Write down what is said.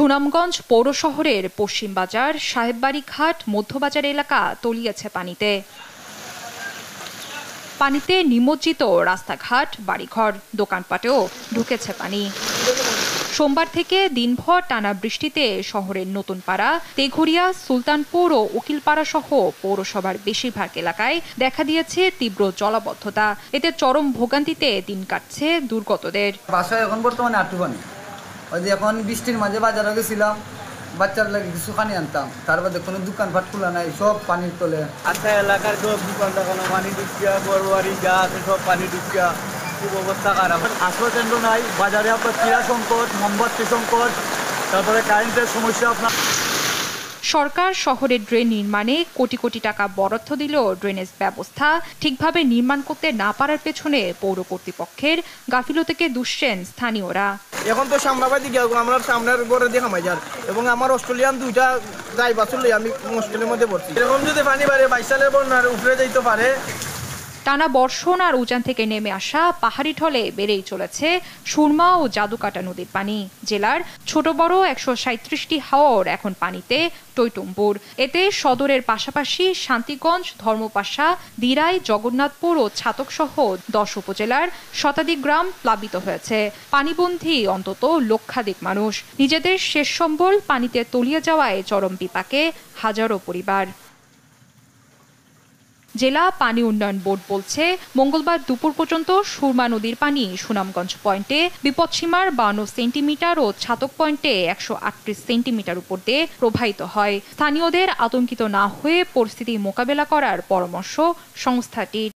সুনামগঞ্জ পৌর শহরের পশ্চিম বাজার, সাহেববাড়ি ঘাট, মধ্যবাজার এলাকা তলিয়েছে পানিতে। পানিতে নিমজ্জিত রাস্তাঘাট, বাড়িঘর, দোকানপাটেও ঢুকেছে পানি। সোমবার থেকে দিনভর টানা বৃষ্টিতে শহরের নতুনপাড়া, তেঘরিয়া, সুলতানপুর ও উকিলপাড়া সহ পৌরসভার বেশিরভাগ এলাকায় দেখা দিয়েছে তীব্র জলাবদ্ধতা। এতে চরম ভোগান্তিতে দিন কাটছে দুর্গতদের। বাসায় এখন বর্তমানে আটু পানি। ওই যে এখন বৃষ্টির মাঝে বাজারে গেছিলাম, বাচ্চার লাগে কিছু পানি আনতাম, তারপরে কোনো দোকানপাট খোলা নাই, সব পানির তলে। আচ্ছা, এলাকার সব দোকান দোকানে পানি ঢুকিয়া, বড়বাড়ি যা আছে সব পানি ঢুকিয়া, খুব অবস্থা খারাপ। আশ্রয় কেন্দ্র নাই, বাজারে আপনার ক্রীড়া সংকট, মোমবাতি সংকট, তারপরে কারেন্টের সমস্যা। আপনার সরকার শহরে ড্রেন নির্মাণে কোটি কোটি টাকা বরাদ্দ দিলেও ড্রেনেজ ব্যবস্থা ঠিকভাবে নির্মাণ করতে না পারার পেছনে পৌর কর্তৃপক্ষের গাফিলতিকে দুষছেন স্থানীয়রা। এখন তো সামনাবাদী গিয়ে আমরা সামনের ঘরে দিয়ে হামাই যার, এবং আমার অস্ট্রেলিয়ান দুইটা ড্রাইভার চলে আমি হোস্টেলের মধ্যে পড়ছি। এরকম যদি পানি বাড়ে 22 সালের বন্যার উপরে যাইতে পারে। টানা বর্ষণ আর উজান থেকে নেমে আসা পাহাড়ি ঢলে বেড়েই চলেছে সুরমা ও জাদুকাটা নদীর পানি। জেলার ছোট বড় 137টি হাওর এখন পানিতে টইটুম্বুর। এতে সদরের পাশাপাশি শান্তিগঞ্জ, ধর্মপাশা, দিরাই, জগন্নাথপুর ও ছাতক সহ 10 উপজেলার শতাধিক গ্রাম প্লাবিত হয়েছে। পানিবন্দী অন্তত লক্ষাধিক মানুষ। নিজেদের শেষ সম্বল পানিতে তলিয়ে যাওয়ায় চরম বিপাকে হাজারো পরিবার। জেলা পানি উন্নয়ন বোর্ড বলছে, মঙ্গলবার দুপুর পর্যন্ত সুরমা নদীর পানি সুনামগঞ্জ পয়েন্টে বিপদসীমার 52 সেন্টিমিটার ও ছাতক পয়েন্টে 138 সেন্টিমিটার উপর দিয়ে প্রবাহিত হয়। স্থানীয়দের আতঙ্কিত না হয়ে পরিস্থিতি মোকাবেলা করার পরামর্শ সংস্থাটির।